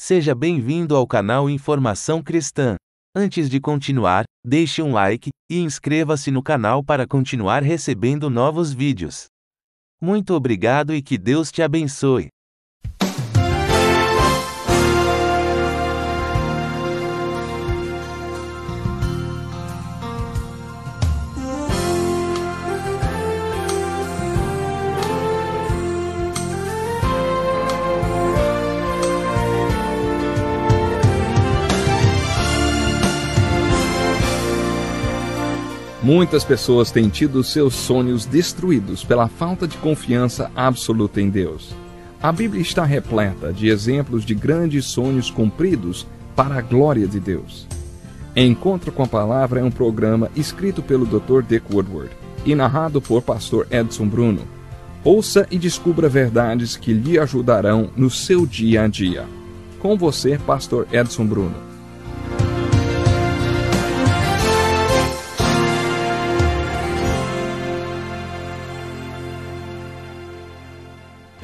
Seja bem-vindo ao canal Informação Cristã. Antes de continuar, deixe um like e inscreva-se no canal para continuar recebendo novos vídeos. Muito obrigado e que Deus te abençoe. Muitas pessoas têm tido seus sonhos destruídos pela falta de confiança absoluta em Deus. A Bíblia está repleta de exemplos de grandes sonhos cumpridos para a glória de Deus. Encontro com a Palavra é um programa escrito pelo Dr. Dick Woodward e narrado por Pastor Edson Bruno. Ouça e descubra verdades que lhe ajudarão no seu dia a dia. Com você, Pastor Edson Bruno.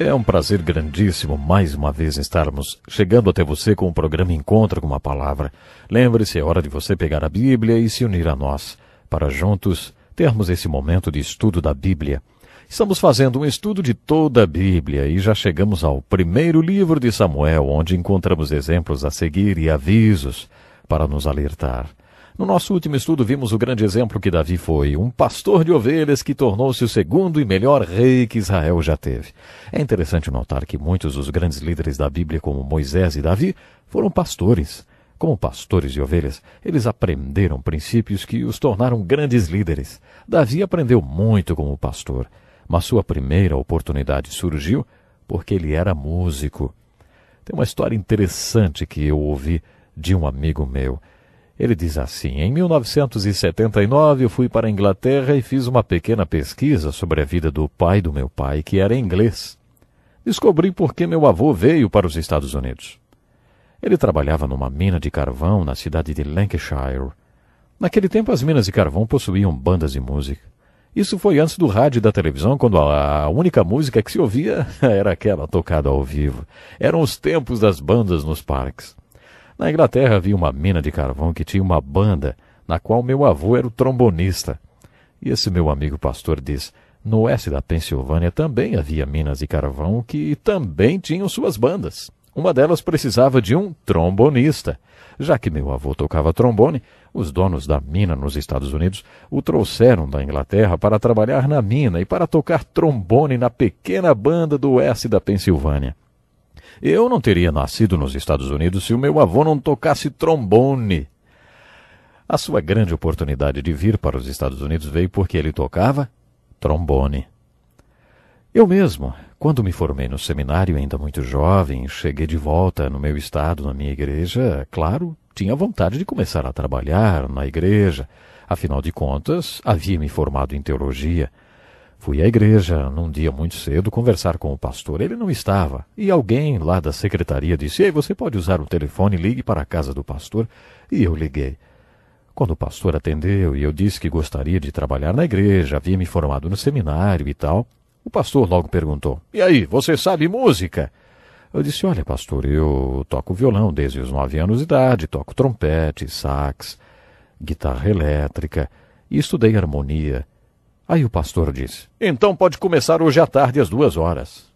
É um prazer grandíssimo mais uma vez estarmos chegando até você com o programa Encontro com uma Palavra. Lembre-se, é hora de você pegar a Bíblia e se unir a nós, para juntos termos esse momento de estudo da Bíblia. Estamos fazendo um estudo de toda a Bíblia e já chegamos ao primeiro livro de Samuel, onde encontramos exemplos a seguir e avisos para nos alertar. No nosso último estudo vimos o grande exemplo que Davi foi, um pastor de ovelhas que tornou-se o segundo e melhor rei que Israel já teve. É interessante notar que muitos dos grandes líderes da Bíblia, como Moisés e Davi, foram pastores. Como pastores de ovelhas, eles aprenderam princípios que os tornaram grandes líderes. Davi aprendeu muito como pastor, mas sua primeira oportunidade surgiu porque ele era músico. Tem uma história interessante que eu ouvi de um amigo meu. Ele diz assim: em 1979 eu fui para a Inglaterra e fiz uma pequena pesquisa sobre a vida do pai do meu pai, que era inglês. Descobri por que meu avô veio para os Estados Unidos. Ele trabalhava numa mina de carvão na cidade de Lancashire. Naquele tempo as minas de carvão possuíam bandas de música. Isso foi antes do rádio e da televisão, quando a única música que se ouvia era aquela tocada ao vivo. Eram os tempos das bandas nos parques. Na Inglaterra havia uma mina de carvão que tinha uma banda, na qual meu avô era o trombonista. E esse meu amigo pastor diz: no oeste da Pensilvânia também havia minas de carvão que também tinham suas bandas. Uma delas precisava de um trombonista. Já que meu avô tocava trombone, os donos da mina nos Estados Unidos o trouxeram da Inglaterra para trabalhar na mina e para tocar trombone na pequena banda do oeste da Pensilvânia. Eu não teria nascido nos Estados Unidos se o meu avô não tocasse trombone. A sua grande oportunidade de vir para os Estados Unidos veio porque ele tocava trombone. Eu mesmo, quando me formei no seminário, ainda muito jovem, cheguei de volta no meu estado, na minha igreja, claro, tinha vontade de começar a trabalhar na igreja. Afinal de contas, havia me formado em teologia. Fui à igreja num dia muito cedo conversar com o pastor. Ele não estava. E alguém lá da secretaria disse: ei, você pode usar o telefone, ligue para a casa do pastor. E eu liguei. Quando o pastor atendeu e eu disse que gostaria de trabalhar na igreja, havia me formado no seminário e tal, o pastor logo perguntou: e aí, você sabe música? Eu disse: olha, pastor, eu toco violão desde os 9 anos de idade, toco trompete, sax, guitarra elétrica e estudei harmonia. Aí o pastor disse: então pode começar hoje à tarde às 2 horas.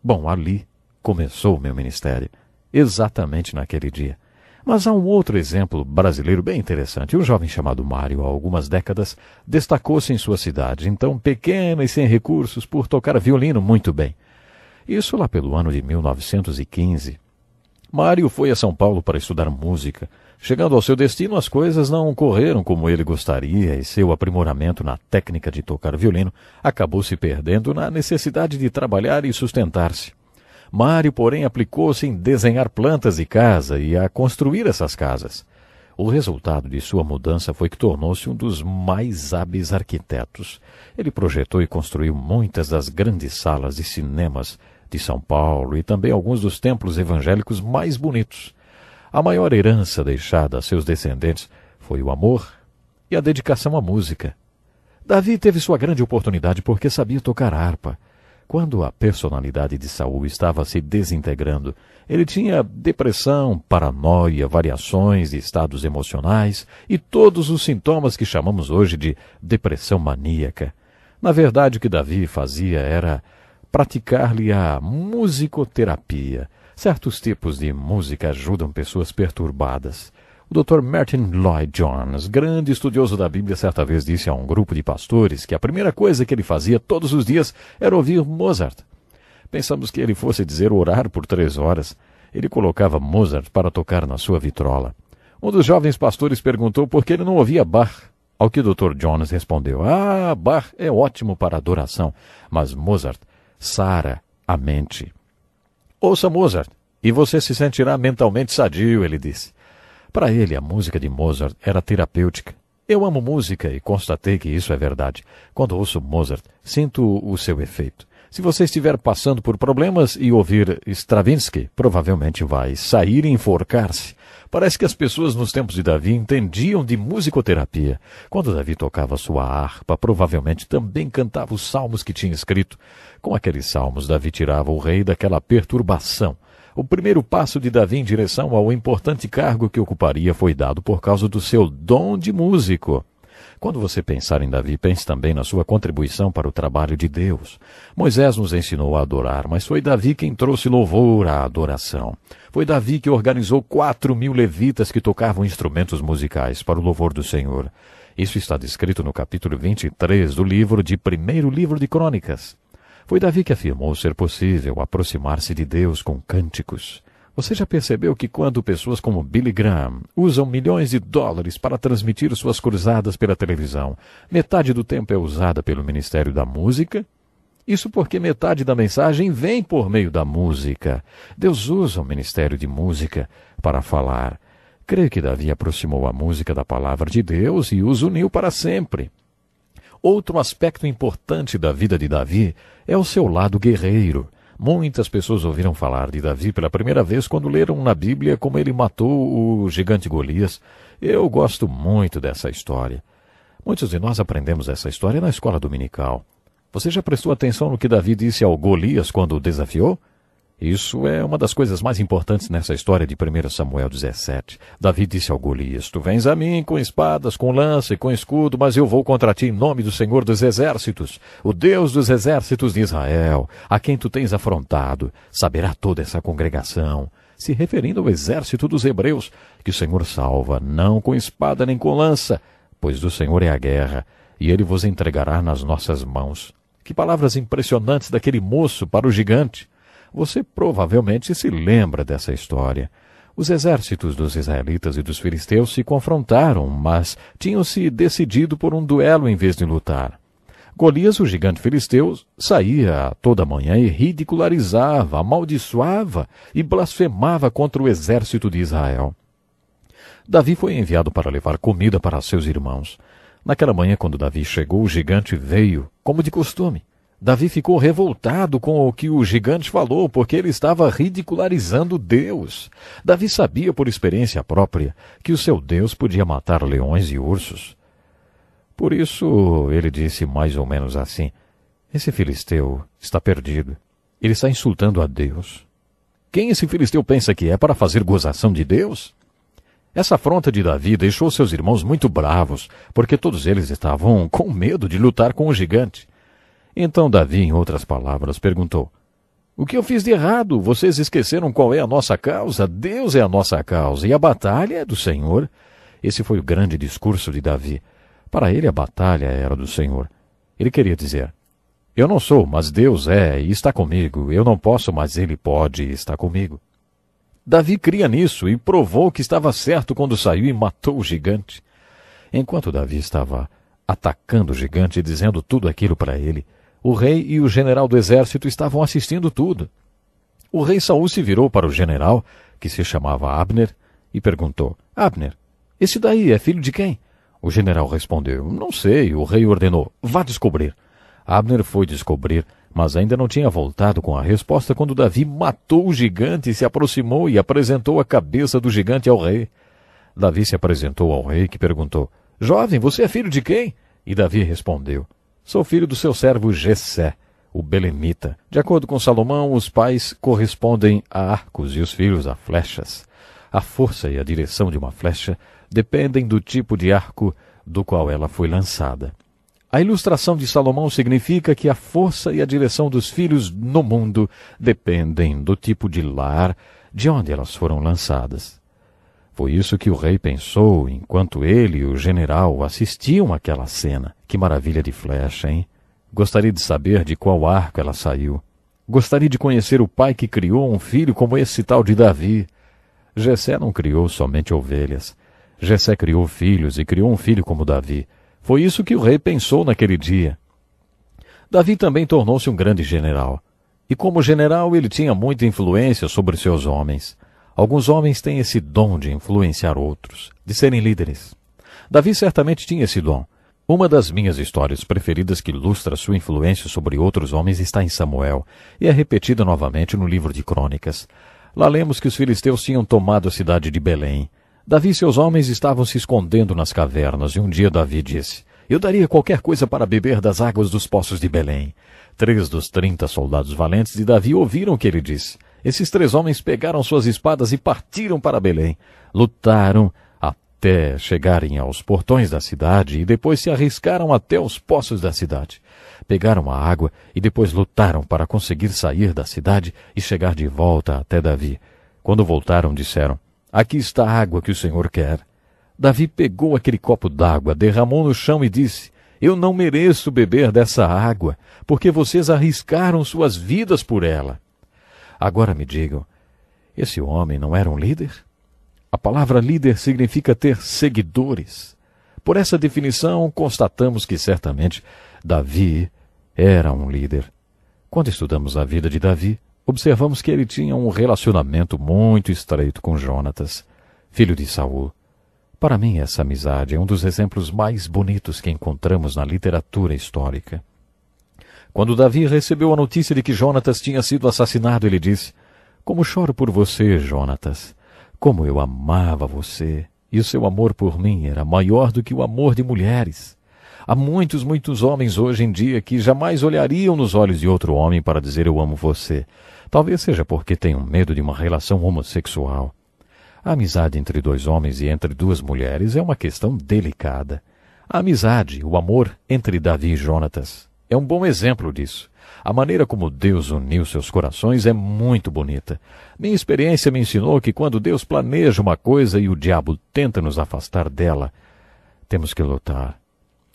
Bom, ali começou o meu ministério, exatamente naquele dia. Mas há um outro exemplo brasileiro bem interessante. Um jovem chamado Mário, há algumas décadas, destacou-se em sua cidade, então pequena e sem recursos, por tocar violino muito bem. Isso lá pelo ano de 1915. Mário foi a São Paulo para estudar música. Chegando ao seu destino, as coisas não correram como ele gostaria e seu aprimoramento na técnica de tocar violino acabou se perdendo na necessidade de trabalhar e sustentar-se. Mário, porém, aplicou-se em desenhar plantas de casa e a construir essas casas. O resultado de sua mudança foi que tornou-se um dos mais hábeis arquitetos. Ele projetou e construiu muitas das grandes salas de cinemas de São Paulo e também alguns dos templos evangélicos mais bonitos. A maior herança deixada a seus descendentes foi o amor e a dedicação à música. Davi teve sua grande oportunidade porque sabia tocar harpa. Quando a personalidade de Saul estava se desintegrando, ele tinha depressão, paranoia, variações de estados emocionais e todos os sintomas que chamamos hoje de depressão maníaca. Na verdade, o que Davi fazia era praticar-lhe a musicoterapia. Certos tipos de música ajudam pessoas perturbadas. O Dr. Martin Lloyd-Jones, grande estudioso da Bíblia, certa vez disse a um grupo de pastores que a primeira coisa que ele fazia todos os dias era ouvir Mozart. Pensamos que ele fosse dizer orar por 3 horas. Ele colocava Mozart para tocar na sua vitrola. Um dos jovens pastores perguntou por que ele não ouvia Bach. Ao que o Dr. Jones respondeu: Bach é ótimo para adoração, mas Mozart sara a mente. Ouça Mozart, e você se sentirá mentalmente sadio, ele disse. Para ele, a música de Mozart era terapêutica. Eu amo música e constatei que isso é verdade. Quando ouço Mozart, sinto o seu efeito. Se você estiver passando por problemas e ouvir Stravinsky, provavelmente vai sair e enforcar-se. Parece que as pessoas nos tempos de Davi entendiam de musicoterapia. Quando Davi tocava sua harpa, provavelmente também cantava os salmos que tinha escrito. Com aqueles salmos, Davi tirava o rei daquela perturbação. O primeiro passo de Davi em direção ao importante cargo que ocuparia foi dado por causa do seu dom de músico. Quando você pensar em Davi, pense também na sua contribuição para o trabalho de Deus. Moisés nos ensinou a adorar, mas foi Davi quem trouxe louvor à adoração. Foi Davi que organizou 4.000 levitas que tocavam instrumentos musicais para o louvor do Senhor. Isso está descrito no capítulo 23 do primeiro livro de Crônicas. Foi Davi que afirmou ser possível aproximar-se de Deus com cânticos. Você já percebeu que quando pessoas como Billy Graham usam milhões de dólares para transmitir suas cruzadas pela televisão, metade do tempo é usada pelo Ministério da Música? Isso porque metade da mensagem vem por meio da música. Deus usa o Ministério de Música para falar. Creio que Davi aproximou a música da palavra de Deus e os uniu para sempre. Outro aspecto importante da vida de Davi é o seu lado guerreiro. Muitas pessoas ouviram falar de Davi pela primeira vez quando leram na Bíblia como ele matou o gigante Golias. Eu gosto muito dessa história. Muitos de nós aprendemos essa história na escola dominical. Você já prestou atenção no que Davi disse ao Golias quando o desafiou? Isso é uma das coisas mais importantes nessa história de 1 Samuel 17. Davi disse ao Golias: Tu vens a mim com espadas, com lança e com escudo, mas eu vou contra ti em nome do Senhor dos Exércitos, o Deus dos exércitos de Israel, a quem tu tens afrontado. Saberá toda essa congregação, se referindo ao exército dos hebreus, que o Senhor salva, não com espada nem com lança, pois do Senhor é a guerra, e ele vos entregará nas nossas mãos. Que palavras impressionantes daquele moço para o gigante! Você provavelmente se lembra dessa história. Os exércitos dos israelitas e dos filisteus se confrontaram, mas tinham se decidido por um duelo em vez de lutar. Golias, o gigante filisteu, saía toda manhã e ridicularizava, amaldiçoava e blasfemava contra o exército de Israel. Davi foi enviado para levar comida para seus irmãos. Naquela manhã, quando Davi chegou, o gigante veio, como de costume. Davi ficou revoltado com o que o gigante falou, porque ele estava ridicularizando Deus. Davi sabia por experiência própria que o seu Deus podia matar leões e ursos. Por isso, ele disse mais ou menos assim: Esse filisteu está perdido. Ele está insultando a Deus. Quem esse filisteu pensa que é para fazer gozação de Deus? Essa afronta de Davi deixou seus irmãos muito bravos, porque todos eles estavam com medo de lutar com o gigante. Então Davi, em outras palavras, perguntou: O que eu fiz de errado? Vocês esqueceram qual é a nossa causa? Deus é a nossa causa, e a batalha é do Senhor. Esse foi o grande discurso de Davi. Para ele, a batalha era do Senhor. Ele queria dizer: Eu não sou, mas Deus é e está comigo. Eu não posso, mas Ele pode e está comigo. Davi cria nisso e provou que estava certo quando saiu e matou o gigante. Enquanto Davi estava atacando o gigante e dizendo tudo aquilo para ele, o rei e o general do exército estavam assistindo tudo. O rei Saul se virou para o general, que se chamava Abner, e perguntou: Abner, esse daí é filho de quem? O general respondeu: Não sei. O rei ordenou: Vá descobrir. Abner foi descobrir, mas ainda não tinha voltado com a resposta quando Davi matou o gigante e se aproximou e apresentou a cabeça do gigante ao rei. Davi se apresentou ao rei, que perguntou: Jovem, você é filho de quem? E Davi respondeu: Sou filho do seu servo Jessé. o belemita. De acordo com Salomão, os pais correspondem a arcos e os filhos a flechas. A força e a direção de uma flecha dependem do tipo de arco do qual ela foi lançada. A ilustração de Salomão significa que a força e a direção dos filhos no mundo dependem do tipo de lar de onde elas foram lançadas. Foi isso que o rei pensou enquanto ele e o general assistiam àquela cena. Que maravilha de flecha, hein? Gostaria de saber de qual arco ela saiu. Gostaria de conhecer o pai que criou um filho como esse tal de Davi. Jessé não criou somente ovelhas. Jessé criou filhos e criou um filho como Davi. Foi isso que o rei pensou naquele dia. Davi também tornou-se um grande general. E como general ele tinha muita influência sobre seus homens. Alguns homens têm esse dom de influenciar outros, de serem líderes. Davi certamente tinha esse dom. Uma das minhas histórias preferidas que ilustra sua influência sobre outros homens está em Samuel, e é repetida novamente no livro de Crônicas. Lá lemos que os filisteus tinham tomado a cidade de Belém. Davi e seus homens estavam se escondendo nas cavernas, e um dia Davi disse: "Eu daria qualquer coisa para beber das águas dos poços de Belém." 3 dos 30 soldados valentes de Davi ouviram o que ele disse. Esses 3 homens pegaram suas espadas e partiram para Belém. Lutaram até chegarem aos portões da cidade e depois se arriscaram até os poços da cidade. Pegaram a água e depois lutaram para conseguir sair da cidade e chegar de volta até Davi. Quando voltaram, disseram: "Aqui está a água que o Senhor quer." Davi pegou aquele copo d'água, derramou no chão e disse: "Eu não mereço beber dessa água, porque vocês arriscaram suas vidas por ela." Agora me digam, esse homem não era um líder? A palavra líder significa ter seguidores. Por essa definição, constatamos que certamente Davi era um líder. Quando estudamos a vida de Davi, observamos que ele tinha um relacionamento muito estreito com Jonatas, filho de Saul. Para mim, essa amizade é um dos exemplos mais bonitos que encontramos na literatura histórica. Quando Davi recebeu a notícia de que Jonatas tinha sido assassinado, ele disse: "Como choro por você, Jonatas! Como eu amava você! E o seu amor por mim era maior do que o amor de mulheres. Há muitos homens hoje em dia que jamais olhariam nos olhos de outro homem para dizer eu amo você. Talvez seja porque tenham medo de uma relação homossexual. A amizade entre 2 homens e entre 2 mulheres é uma questão delicada. A amizade, o amor entre Davi e Jonatas é um bom exemplo disso. A maneira como Deus uniu seus corações é muito bonita. Minha experiência me ensinou que quando Deus planeja uma coisa e o diabo tenta nos afastar dela, temos que lutar.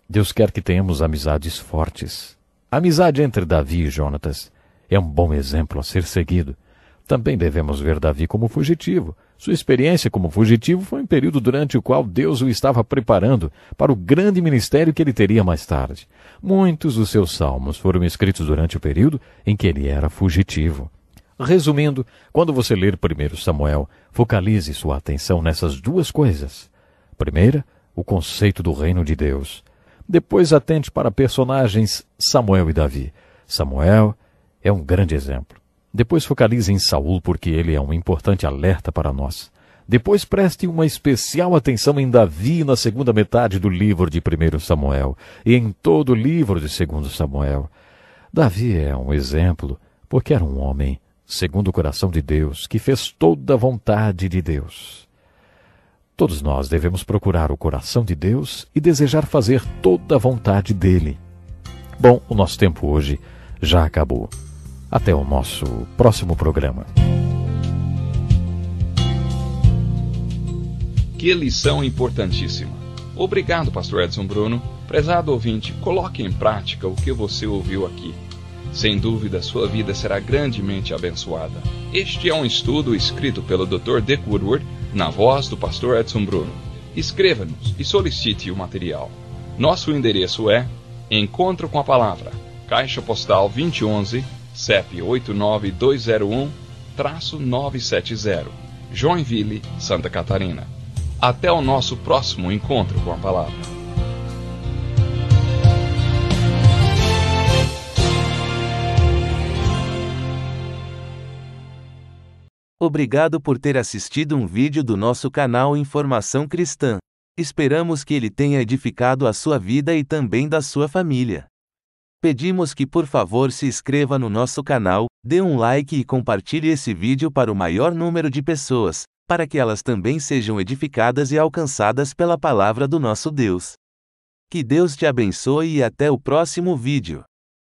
Deus quer que tenhamos amizades fortes. A amizade entre Davi e Jonatas é um bom exemplo a ser seguido. Também devemos ver Davi como fugitivo. Sua experiência como fugitivo foi um período durante o qual Deus o estava preparando para o grande ministério que ele teria mais tarde. Muitos dos seus salmos foram escritos durante o período em que ele era fugitivo. Resumindo, quando você ler 1 Samuel, focalize sua atenção nessas 2 coisas. Primeira, o conceito do reino de Deus. Depois atente para personagens Samuel e Davi. Samuel é um grande exemplo. Depois focalize em Saul, porque ele é um importante alerta para nós. Depois preste uma especial atenção em Davi na segunda metade do livro de 1 Samuel e em todo o livro de 2 Samuel. Davi é um exemplo, porque era um homem segundo o coração de Deus, que fez toda a vontade de Deus. Todos nós devemos procurar o coração de Deus e desejar fazer toda a vontade dele. Bom, o nosso tempo hoje já acabou. Até o nosso próximo programa. Que lição importantíssima. Obrigado, Pastor Edson Bruno. Prezado ouvinte, coloque em prática o que você ouviu aqui. Sem dúvida, sua vida será grandemente abençoada. Este é um estudo escrito pelo Dr. Dick Woodward, na voz do Pastor Edson Bruno. Escreva-nos e solicite o material. Nosso endereço é Encontro com a Palavra, Caixa Postal 2011, CEP 89201-970, Joinville, Santa Catarina. Até o nosso próximo encontro com a Palavra. Obrigado por ter assistido um vídeo do nosso canal Informação Cristã. Esperamos que ele tenha edificado a sua vida e também da sua família. Pedimos que por favor se inscreva no nosso canal, dê um like e compartilhe esse vídeo para o maior número de pessoas, para que elas também sejam edificadas e alcançadas pela palavra do nosso Deus. Que Deus te abençoe e até o próximo vídeo.